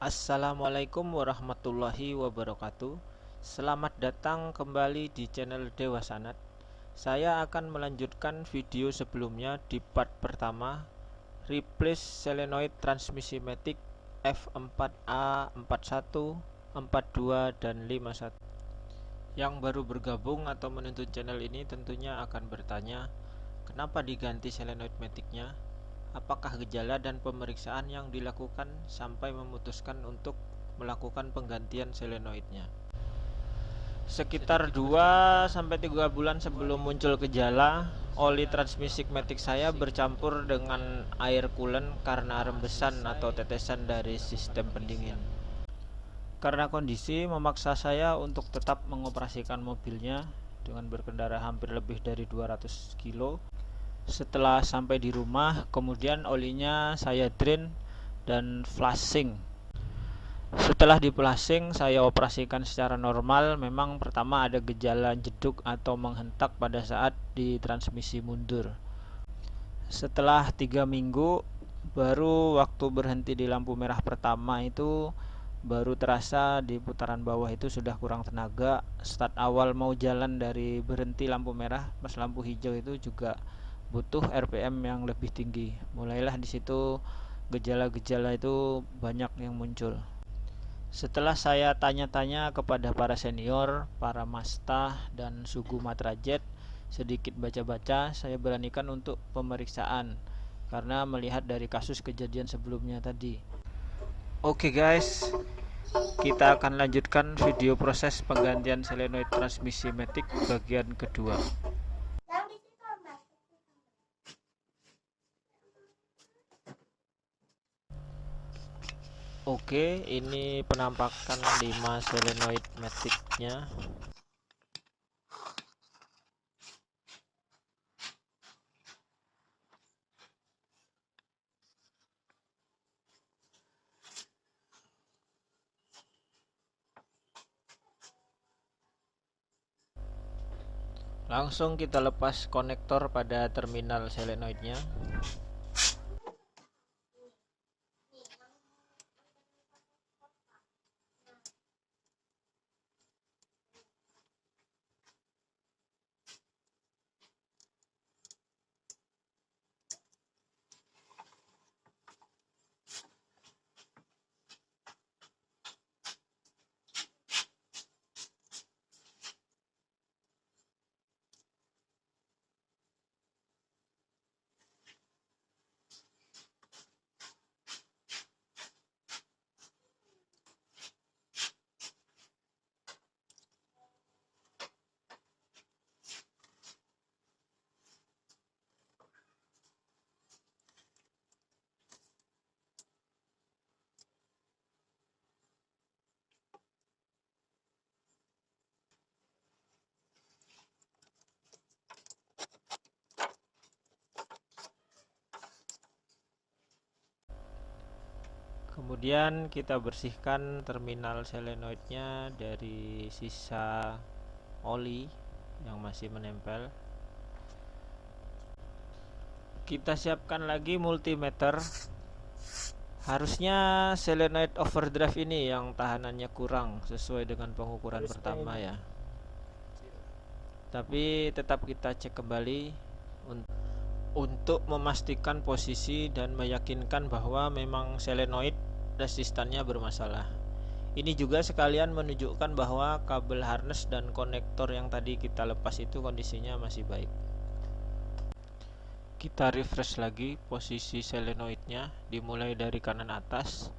Assalamualaikum warahmatullahi wabarakatuh. Selamat datang kembali di channel Dewa Sanad. Saya akan melanjutkan video sebelumnya di part pertama, replace solenoid transmisi matic F4A 41, 42 dan 51. Yang baru bergabung atau menuntut channel ini tentunya akan bertanya, kenapa diganti solenoid maticnya? Apakah gejala dan pemeriksaan yang dilakukan sampai memutuskan untuk melakukan penggantian solenoidnya? Sekitar 2-3 bulan sebelum muncul gejala, oli transmisi matic saya bercampur dengan air coolant karena rembesan atau tetesan dari sistem pendingin. Karena kondisi memaksa saya untuk tetap mengoperasikan mobilnya dengan berkendara hampir lebih dari 200 kilo. Setelah sampai di rumah, kemudian olinya saya drain dan flushing. Setelah di flushing, saya operasikan secara normal. Memang pertama ada gejala jeduk atau menghentak pada saat di transmisi mundur. Setelah 3 minggu, baru waktu berhenti di lampu merah pertama itu baru terasa di putaran bawah itu sudah kurang tenaga. Start awal mau jalan dari berhenti lampu merah pas lampu hijau itu juga butuh RPM yang lebih tinggi. Mulailah di situ gejala-gejala itu banyak yang muncul. Setelah saya tanya-tanya kepada para senior, para mastah dan suku Matrajet, sedikit baca-baca, saya beranikan untuk pemeriksaan karena melihat dari kasus kejadian sebelumnya tadi. Oke guys, kita akan lanjutkan video proses penggantian solenoid transmisi matic bagian kedua. Oke, ini penampakan 5 solenoid matic-nya. Langsung kita lepas konektor pada terminal solenoidnya. Kemudian kita bersihkan terminal solenoidnya dari sisa oli yang masih menempel. Kita siapkan lagi multimeter. Harusnya solenoid overdrive ini yang tahanannya kurang sesuai dengan pengukuran pertama ya. Tapi tetap kita cek kembali untuk memastikan posisi dan meyakinkan bahwa memang solenoid resistannya bermasalah. Ini juga sekalian menunjukkan bahwa kabel harness dan konektor yang tadi kita lepas itu kondisinya masih baik. Kita refresh lagi posisi solenoidnya, dimulai dari kanan atas.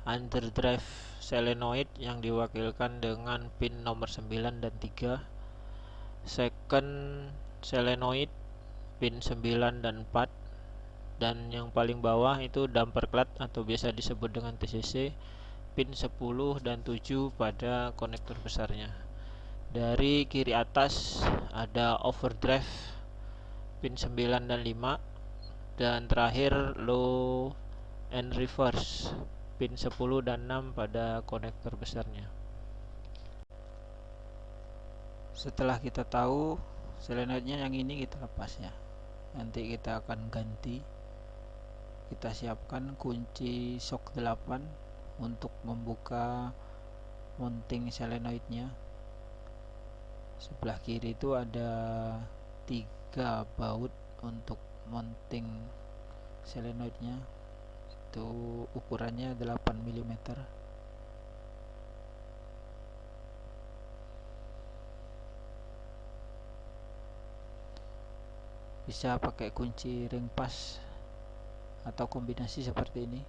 Underdrive solenoid yang diwakilkan dengan pin nomor 9 dan 3. Second solenoid pin 9 dan 4. Dan yang paling bawah itu damper clutch atau biasa disebut dengan TCC, pin 10 dan 7 pada konektor besarnya. Dari kiri atas ada overdrive pin 9 dan 5, dan terakhir low and reverse pin 10 dan 6 pada konektor besarnya. Setelah kita tahu solenoidnya yang ini, kita lepas ya. Nanti kita akan ganti. Kita siapkan kunci shock 8 untuk membuka mounting solenoidnya. Sebelah kiri itu ada 3 baut untuk mounting solenoidnya, itu ukurannya 8 mm. Bisa pakai kunci ring pas atau kombinasi seperti ini.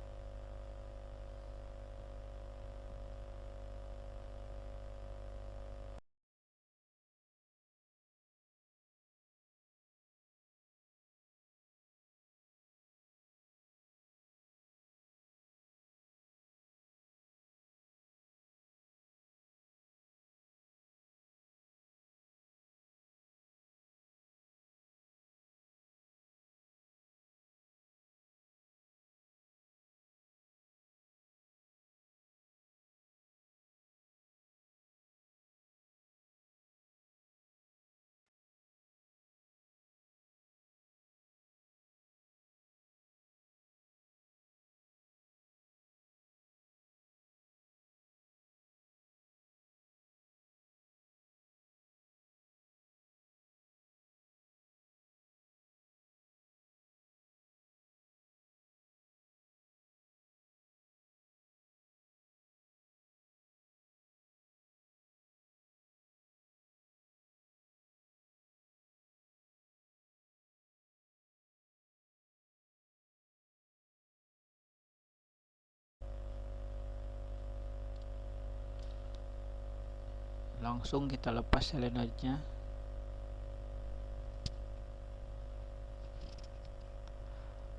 Langsung kita lepas solenoidnya.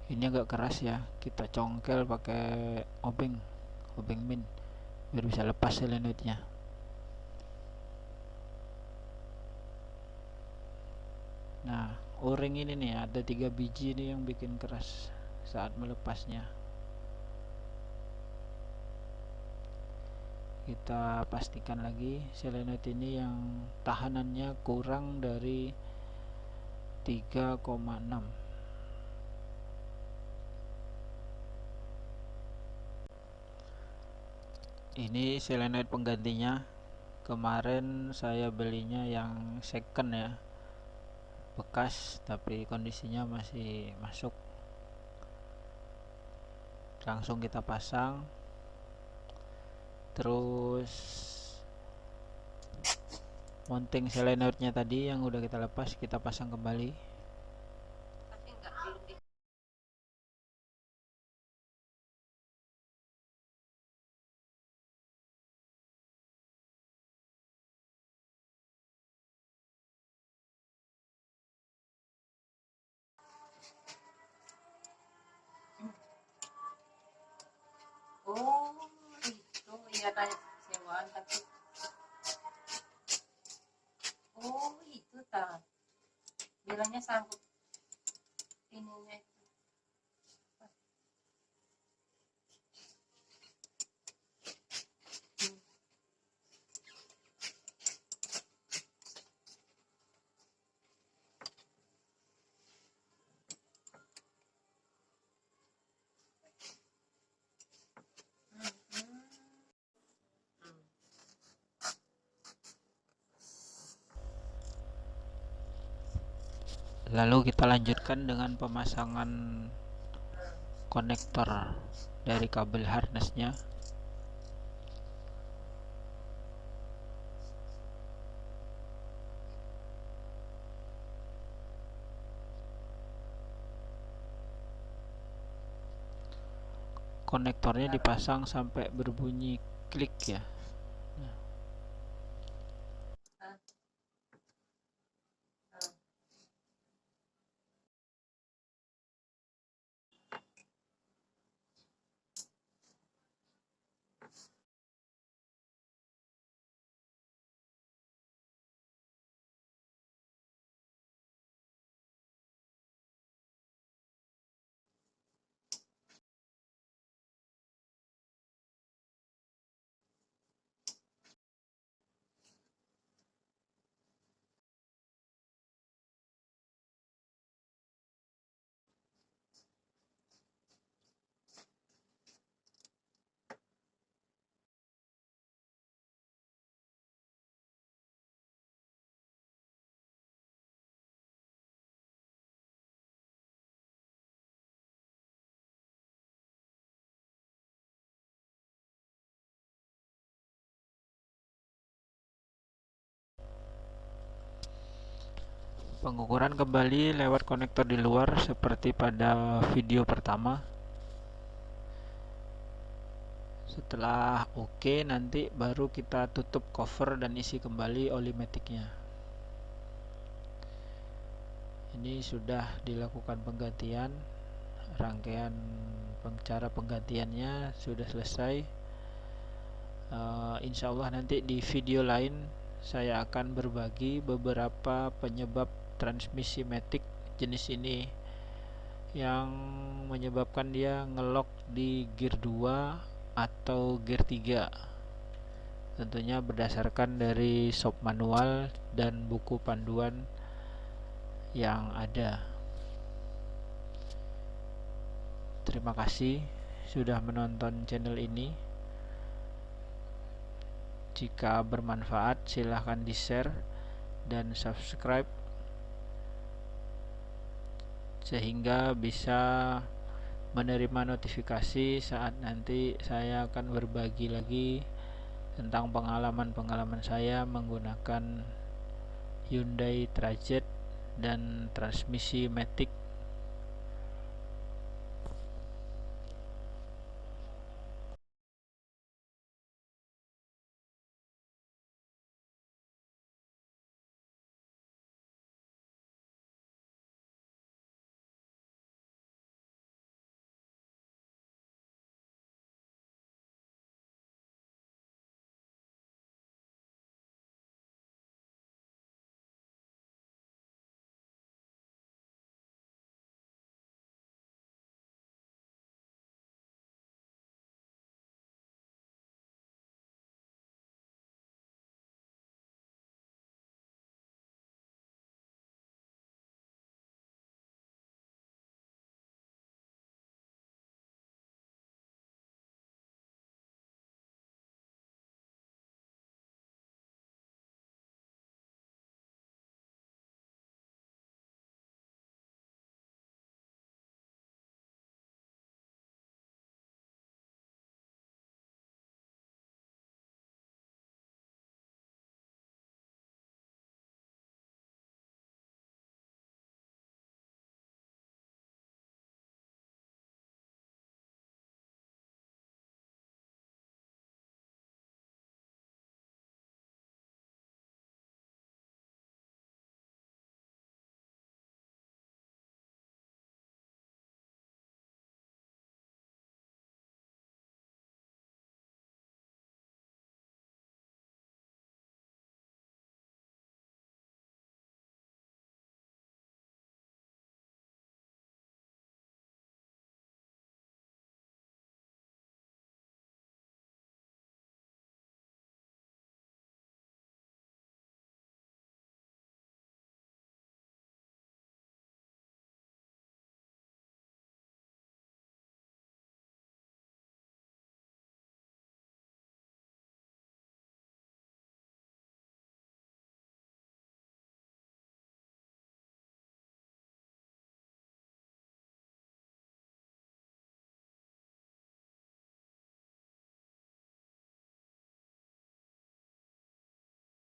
Ini agak keras ya, kita congkel pakai obeng min biar bisa lepas solenoidnya. Nah, o-ring ini nih ada 3 biji nih yang bikin keras saat melepasnya. Kita pastikan lagi solenoid ini yang tahanannya kurang dari 3,6. Ini solenoid penggantinya. Kemarin saya belinya yang second ya, bekas tapi kondisinya masih masuk. Langsung kita pasang. Terus mounting solenoidnya tadi yang udah kita lepas kita pasang kembali. Oh, itu iya tanya sewaan tapi oh itu tak bilangnya sangkut ininya itu. Lalu kita lanjutkan dengan pemasangan konektor dari kabel harnessnya. Konektornya dipasang sampai berbunyi klik ya. Pengukuran kembali lewat konektor di luar seperti pada video pertama. Setelah oke, nanti baru kita tutup cover dan isi kembali oli maticnya. Ini sudah dilakukan penggantian, rangkaian cara penggantiannya sudah selesai. Insya Allah nanti di video lain saya akan berbagi beberapa penyebab transmisi matic jenis ini yang menyebabkan dia ngelok di gear 2 atau gear 3, tentunya berdasarkan dari shop manual dan buku panduan yang ada. Terima kasih sudah menonton channel ini. Jika bermanfaat silahkan di share dan subscribe sehingga bisa menerima notifikasi saat nanti saya akan berbagi lagi tentang pengalaman-pengalaman saya menggunakan Hyundai Trajet dan transmisi matic